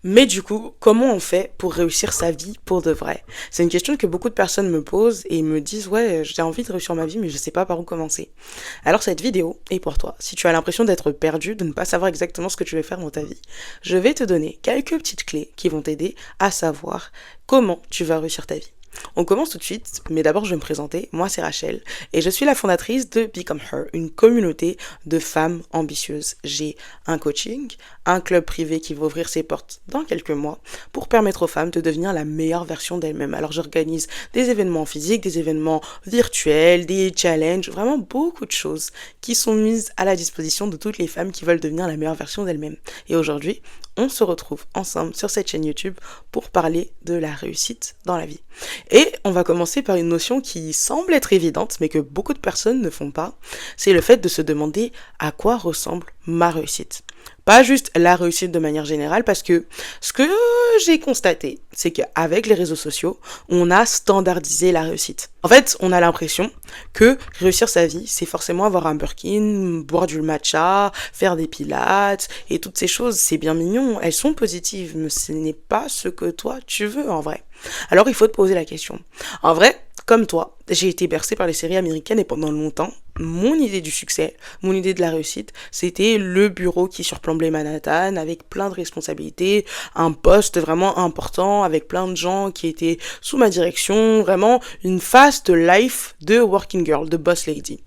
Mais du coup, comment on fait pour réussir sa vie pour de vrai? C'est une question que beaucoup de personnes me posent et me disent ouais, j'ai envie de réussir ma vie mais je sais pas par où commencer. Alors cette vidéo est pour toi. Si tu as l'impression d'être perdu, de ne pas savoir exactement ce que tu veux faire dans ta vie, je vais te donner quelques petites clés qui vont t'aider à savoir comment tu vas réussir ta vie. On commence tout de suite, mais d'abord je vais me présenter. Moi c'est Rachel et je suis la fondatrice de Become Her, une communauté de femmes ambitieuses. J'ai un coaching, un club privé qui va ouvrir ses portes dans quelques mois pour permettre aux femmes de devenir la meilleure version d'elles-mêmes. Alors j'organise des événements physiques, des événements virtuels, des challenges, vraiment beaucoup de choses qui sont mises à la disposition de toutes les femmes qui veulent devenir la meilleure version d'elles-mêmes. Et aujourd'hui, on se retrouve ensemble sur cette chaîne YouTube pour parler de la réussite dans la vie. Et on va commencer par une notion qui semble être évidente, mais que beaucoup de personnes ne font pas. C'est le fait de se demander à quoi ressemble ma réussite. Pas juste la réussite de manière générale, parce que ce que j'ai constaté, c'est qu'avec les réseaux sociaux, on a standardisé la réussite. En fait, on a l'impression que réussir sa vie, c'est forcément avoir un Birkin, boire du matcha, faire des pilates, et toutes ces choses, c'est bien mignon, elles sont positives, mais ce n'est pas ce que toi, tu veux en vrai. Alors il faut te poser la question. En vrai, comme toi, j'ai été bercée par les séries américaines et pendant longtemps, mon idée du succès, mon idée de la réussite, c'était le bureau qui surplombait Manhattan avec plein de responsabilités, un poste vraiment important avec plein de gens qui étaient sous ma direction, vraiment une fast life de working girl, de boss lady.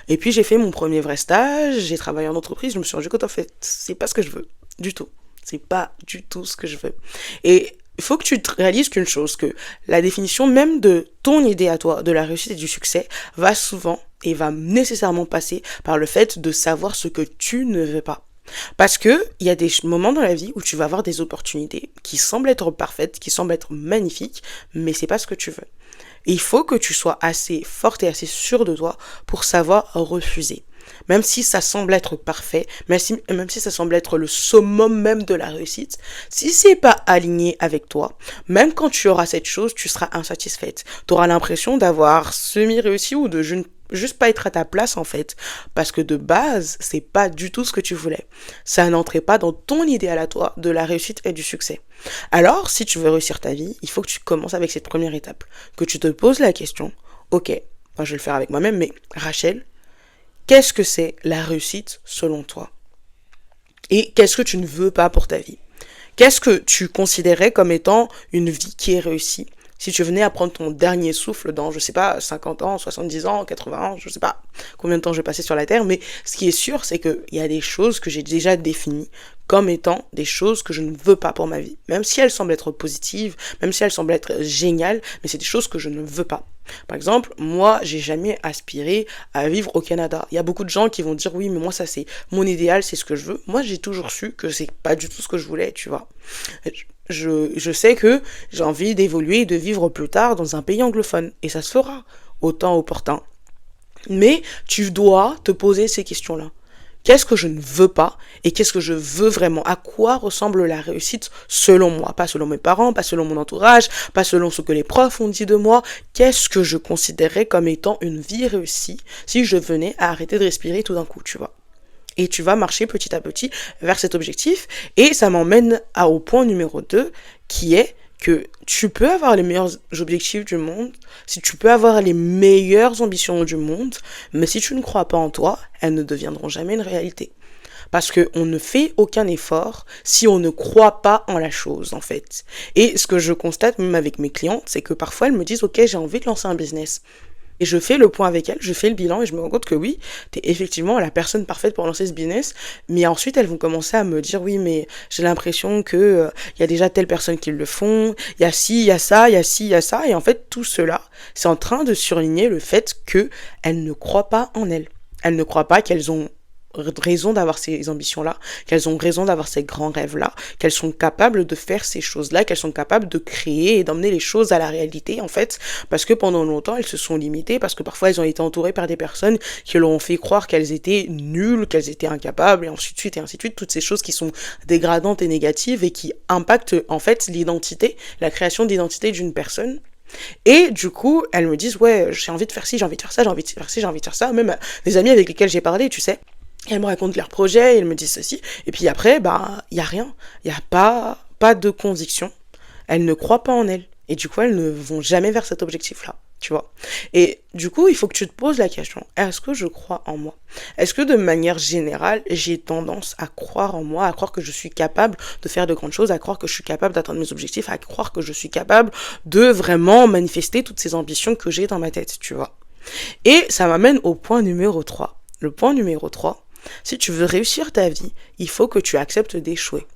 Et puis j'ai fait mon premier vrai stage, j'ai travaillé en entreprise, je me suis rendu compte en fait, c'est pas ce que je veux, du tout. C'est pas du tout ce que je veux. Et il faut que tu te réalises qu'une chose, que la définition même de ton idée à toi, de la réussite et du succès, va souvent et va nécessairement passer par le fait de savoir ce que tu ne veux pas. Parce que il y a des moments dans la vie où tu vas avoir des opportunités qui semblent être parfaites, qui semblent être magnifiques, mais c'est pas ce que tu veux. Et il faut que tu sois assez forte et assez sûre de toi pour savoir refuser. Même si ça semble être parfait, même si ça semble être le summum même de la réussite, si c'est pas aligné avec toi, même quand tu auras cette chose, tu seras insatisfaite. Tu auras l'impression d'avoir semi-réussi ou de juste pas être à ta place en fait. Parce que de base, c'est pas du tout ce que tu voulais. Ça n'entrait pas dans ton idéal à toi de la réussite et du succès. Alors, si tu veux réussir ta vie, il faut que tu commences avec cette première étape. Que tu te poses la question, ok, moi je vais le faire avec moi-même, mais Rachel, qu'est-ce que c'est la réussite selon toi? Et qu'est-ce que tu ne veux pas pour ta vie? Qu'est-ce que tu considérais comme étant une vie qui est réussie? Si tu venais à prendre ton dernier souffle dans, je sais pas, 50 ans, 70 ans, 80 ans, je sais pas combien de temps je vais passer sur la Terre, mais ce qui est sûr, c'est qu'il y a des choses que j'ai déjà définies comme étant des choses que je ne veux pas pour ma vie. Même si elles semblent être positives, même si elles semblent être géniales, mais c'est des choses que je ne veux pas. Par exemple, moi, j'ai jamais aspiré à vivre au Canada. Il y a beaucoup de gens qui vont dire oui, mais moi ça c'est mon idéal, c'est ce que je veux. Moi, j'ai toujours su que c'est pas du tout ce que je voulais, tu vois. Je sais que j'ai envie d'évoluer et de vivre plus tard dans un pays anglophone. Et ça se fera au temps opportun. Mais tu dois te poser ces questions-là. Qu'est-ce que je ne veux pas et qu'est-ce que je veux vraiment? À quoi ressemble la réussite selon moi? Pas selon mes parents, pas selon mon entourage, pas selon ce que les profs ont dit de moi. Qu'est-ce que je considérais comme étant une vie réussie si je venais à arrêter de respirer tout d'un coup, tu vois? Et tu vas marcher petit à petit vers cet objectif. Et ça m'emmène au point numéro 2, qui est que tu peux avoir les meilleurs objectifs du monde, si tu peux avoir les meilleures ambitions du monde, mais si tu ne crois pas en toi, elles ne deviendront jamais une réalité. Parce qu'on ne fait aucun effort si on ne croit pas en la chose, en fait. Et ce que je constate même avec mes clientes, c'est que parfois elles me disent, ok, j'ai envie de lancer un business. Et je fais le point avec elles, je fais le bilan et je me rends compte que oui, t'es effectivement la personne parfaite pour lancer ce business. Mais ensuite, elles vont commencer à me dire oui, mais j'ai l'impression que y a déjà telle personne qui le font, il y a ci, il y a ça, il y a ci, il y a ça. Et en fait, tout cela, c'est en train de surligner le fait que elles ne croient pas en elles. Elles ne croient pas qu'elles ont raison d'avoir ces ambitions-là, qu'elles ont raison d'avoir ces grands rêves-là, qu'elles sont capables de faire ces choses-là, qu'elles sont capables de créer et d'emmener les choses à la réalité, en fait, parce que pendant longtemps, elles se sont limitées, parce que parfois, elles ont été entourées par des personnes qui leur ont fait croire qu'elles étaient nulles, qu'elles étaient incapables, et ainsi de suite, et ainsi de suite, toutes ces choses qui sont dégradantes et négatives et qui impactent, en fait, l'identité, la création d'identité d'une personne. Et du coup, elles me disent, ouais, j'ai envie de faire ci, j'ai envie de faire ça, j'ai envie de faire ci, j'ai envie de faire ça, même des amis avec lesquels j'ai parlé, tu sais. Elles me racontent leurs projets, elles me disent ceci, et puis après, bah, il y a rien. Il y a pas de conviction, elles ne croient pas en elles. Et du coup, elles ne vont jamais vers cet objectif-là, tu vois. Et du coup, il faut que tu te poses la question, est-ce que je crois en moi? Est-ce que de manière générale, j'ai tendance à croire en moi, à croire que je suis capable de faire de grandes choses, à croire que je suis capable d'atteindre mes objectifs, à croire que je suis capable de vraiment manifester toutes ces ambitions que j'ai dans ma tête, tu vois. Et ça m'amène au point numéro 3. Le point numéro 3, si tu veux réussir ta vie, il faut que tu acceptes d'échouer.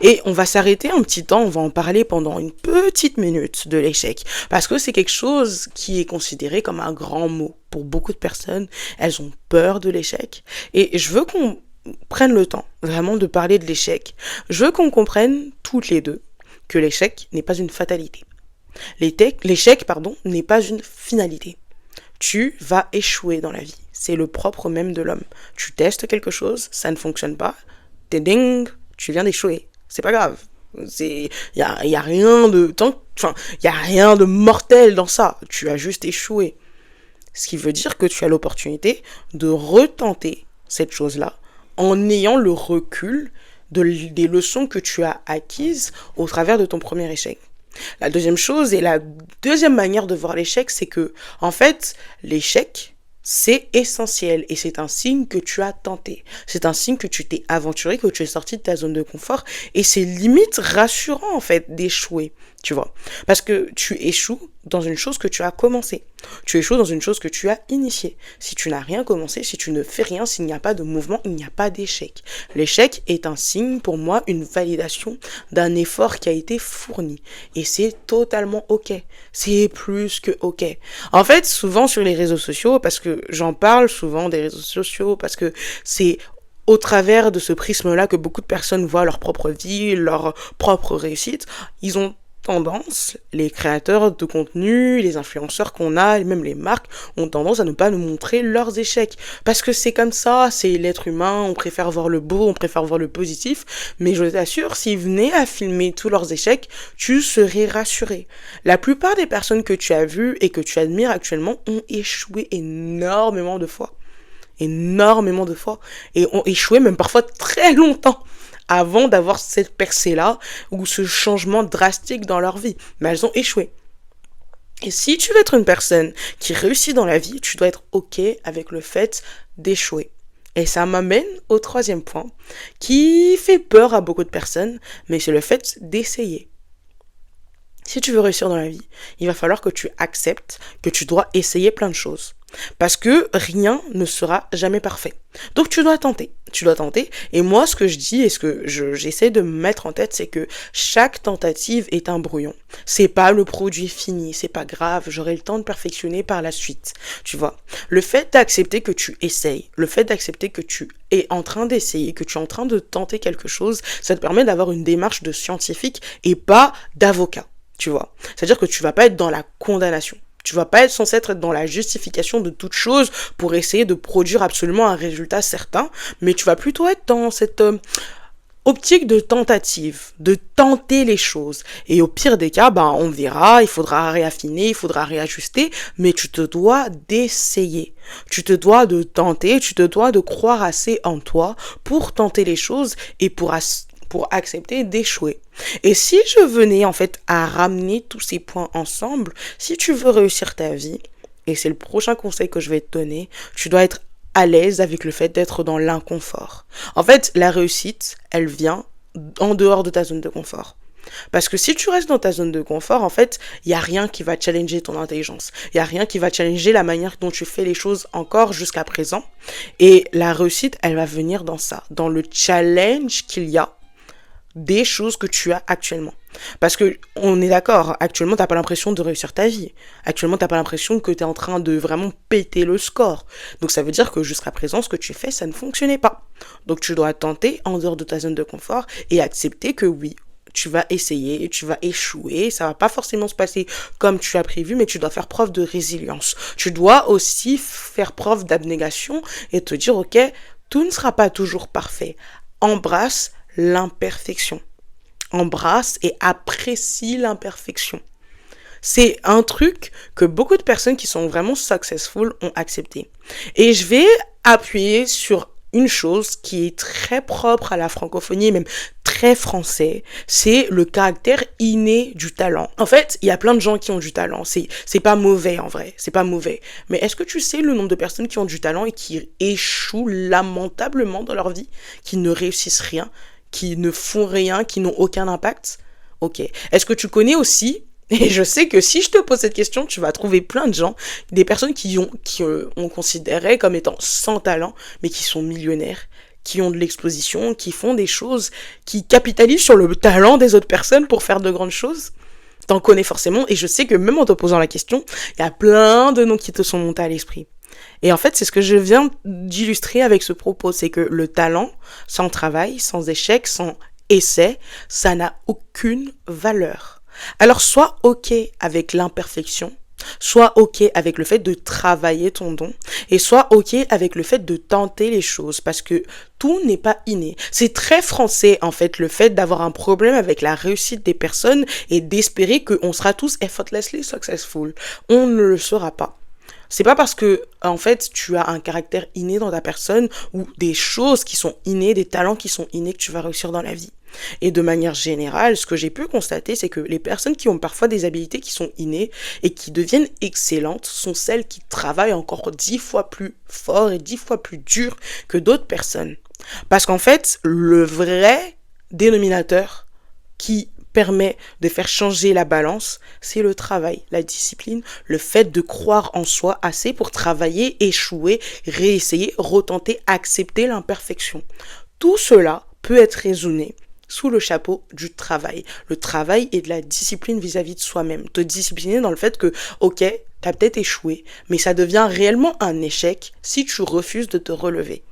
Et on va s'arrêter un petit temps, on va en parler pendant une petite minute de l'échec. Parce que c'est quelque chose qui est considéré comme un grand mot. Pour beaucoup de personnes, elles ont peur de l'échec. Et je veux qu'on prenne le temps vraiment de parler de l'échec. Je veux qu'on comprenne toutes les deux que l'échec n'est pas une fatalité. L'échec, n'est pas une finalité. Tu vas échouer dans la vie. C'est le propre même de l'homme. Tu testes quelque chose, ça ne fonctionne pas, t'es ding, tu viens d'échouer. C'est pas grave. Y a rien de y a rien de mortel dans ça. Tu as juste échoué. Ce qui veut dire que tu as l'opportunité de retenter cette chose-là en ayant le recul des leçons que tu as acquises au travers de ton premier échec. La deuxième chose et la deuxième manière de voir l'échec, c'est que, en fait, l'échec, c'est essentiel et c'est un signe que tu as tenté. C'est un signe que tu t'es aventuré, que tu es sorti de ta zone de confort et c'est limite rassurant en fait d'échouer, tu vois. Parce que tu échoues dans une chose que tu as commencé. Tu échoues dans une chose que tu as initiée. Si tu n'as rien commencé, si tu ne fais rien, s'il n'y a pas de mouvement, il n'y a pas d'échec. L'échec est un signe pour moi, une validation d'un effort qui a été fourni. Et c'est totalement ok. C'est plus que ok. En fait, souvent sur les réseaux sociaux, parce que j'en parle souvent des réseaux sociaux, parce que c'est au travers de ce prisme-là que beaucoup de personnes voient leur propre vie, leur propre réussite, ils ont tendance, les créateurs de contenu, les influenceurs qu'on a, et même les marques, ont tendance à ne pas nous montrer leurs échecs. Parce que c'est comme ça, c'est l'être humain, on préfère voir le beau, on préfère voir le positif, mais je t'assure, s'ils venaient à filmer tous leurs échecs, tu serais rassuré. La plupart des personnes que tu as vues et que tu admires actuellement ont échoué énormément de fois. Énormément de fois. Et ont échoué même parfois très longtemps avant d'avoir cette percée-là ou ce changement drastique dans leur vie. Mais elles ont échoué. Et si tu veux être une personne qui réussit dans la vie, tu dois être ok avec le fait d'échouer. Et ça m'amène au troisième point, qui fait peur à beaucoup de personnes, mais c'est le fait d'essayer. Si tu veux réussir dans la vie, il va falloir que tu acceptes que tu dois essayer plein de choses. Parce que rien ne sera jamais parfait. Donc tu dois tenter. Tu dois tenter. Et moi, ce que je dis et ce que j'essaie de me mettre en tête, c'est que chaque tentative est un brouillon. C'est pas le produit fini. C'est pas grave. J'aurai le temps de perfectionner par la suite. Tu vois. Le fait d'accepter que tu essayes, le fait d'accepter que tu es en train d'essayer, que tu es en train de tenter quelque chose, ça te permet d'avoir une démarche de scientifique et pas d'avocat. Tu vois. C'est-à-dire que tu vas pas être dans la condamnation. Tu vas pas être censé être dans la justification de toute chose pour essayer de produire absolument un résultat certain, mais tu vas plutôt être dans cette optique de tentative, de tenter les choses. Et au pire des cas, on verra, il faudra réaffiner, il faudra réajuster, mais tu te dois d'essayer. Tu te dois de tenter, tu te dois de croire assez en toi pour tenter les choses et pour accepter d'échouer. Et si je venais en fait à ramener tous ces points ensemble, si tu veux réussir ta vie, et c'est le prochain conseil que je vais te donner, tu dois être à l'aise avec le fait d'être dans l'inconfort. En fait, la réussite, elle vient en dehors de ta zone de confort. Parce que si tu restes dans ta zone de confort, en fait, il n'y a rien qui va challenger ton intelligence. Il n'y a rien qui va challenger la manière dont tu fais les choses encore jusqu'à présent. Et la réussite, elle va venir dans ça, dans le challenge qu'il y a des choses que tu as actuellement. Parce que, on est d'accord, actuellement, t'as pas l'impression de réussir ta vie. Actuellement, t'as pas l'impression que t'es en train de vraiment péter le score. Donc, ça veut dire que jusqu'à présent, ce que tu fais, ça ne fonctionnait pas. Donc, tu dois tenter en dehors de ta zone de confort et accepter que oui, tu vas essayer, tu vas échouer, ça va pas forcément se passer comme tu as prévu, mais tu dois faire preuve de résilience. Tu dois aussi faire preuve d'abnégation et te dire, ok, tout ne sera pas toujours parfait. Embrasse l'imperfection. Embrasse et apprécie l'imperfection. C'est un truc que beaucoup de personnes qui sont vraiment successful ont accepté. Et je vais appuyer sur une chose qui est très propre à la francophonie, même très français, c'est le caractère inné du talent. En fait, il y a plein de gens qui ont du talent. C'est pas mauvais en vrai, c'est pas mauvais. Mais est-ce que tu sais le nombre de personnes qui ont du talent et qui échouent lamentablement dans leur vie, qui ne réussissent rien, qui ne font rien, qui n'ont aucun impact? Ok. Est-ce que tu connais aussi, et je sais que si je te pose cette question, tu vas trouver plein de gens, des personnes on considérait comme étant sans talent, mais qui sont millionnaires, qui ont de l'exposition, qui font des choses, qui capitalisent sur le talent des autres personnes pour faire de grandes choses? T'en connais forcément, et je sais que même en te posant la question, il y a plein de noms qui te sont montés à l'esprit. Et en fait, c'est ce que je viens d'illustrer avec ce propos, c'est que le talent, sans travail, sans échec, sans essai, ça n'a aucune valeur. Alors sois ok avec l'imperfection, sois ok avec le fait de travailler ton don, et sois ok avec le fait de tenter les choses, parce que tout n'est pas inné. C'est très français en fait le fait d'avoir un problème avec la réussite des personnes et d'espérer qu'on sera tous effortlessly successful. On ne le sera pas. C'est pas parce que, en fait, tu as un caractère inné dans ta personne ou des choses qui sont innées, des talents qui sont innés que tu vas réussir dans la vie. Et de manière générale, ce que j'ai pu constater, c'est que les personnes qui ont parfois des habiletés qui sont innées et qui deviennent excellentes sont celles qui travaillent encore 10 fois plus fort et 10 fois plus dur que d'autres personnes. Parce qu'en fait, le vrai dénominateur qui permet de faire changer la balance, c'est le travail, la discipline, le fait de croire en soi assez pour travailler, échouer, réessayer, retenter, accepter l'imperfection. Tout cela peut être résumé sous le chapeau du travail. Le travail et de la discipline vis-à-vis de soi-même. Te discipliner dans le fait que, ok, t'as peut-être échoué, mais ça devient réellement un échec si tu refuses de te relever.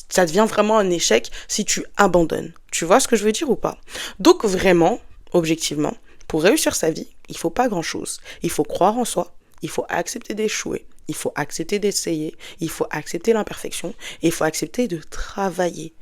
Ça devient vraiment un échec si tu abandonnes. Tu vois ce que je veux dire ou pas? Donc vraiment, objectivement, pour réussir sa vie, il faut pas grand-chose. Il faut croire en soi, il faut accepter d'échouer, il faut accepter d'essayer, il faut accepter l'imperfection, et il faut accepter de travailler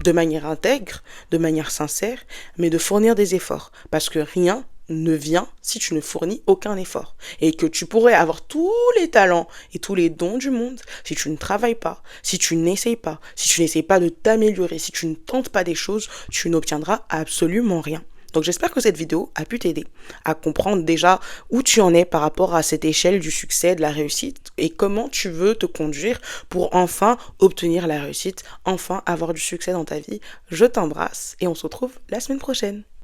de manière intègre, de manière sincère, mais de fournir des efforts. Parce que rien ne vient si tu ne fournis aucun effort. Et que tu pourrais avoir tous les talents et tous les dons du monde, si tu ne travailles pas, si tu n'essayes pas, si tu n'essayes pas de t'améliorer, si tu ne tentes pas des choses, tu n'obtiendras absolument rien. Donc j'espère que cette vidéo a pu t'aider à comprendre déjà où tu en es par rapport à cette échelle du succès, de la réussite, et comment tu veux te conduire pour enfin obtenir la réussite, enfin avoir du succès dans ta vie. Je t'embrasse et on se retrouve la semaine prochaine.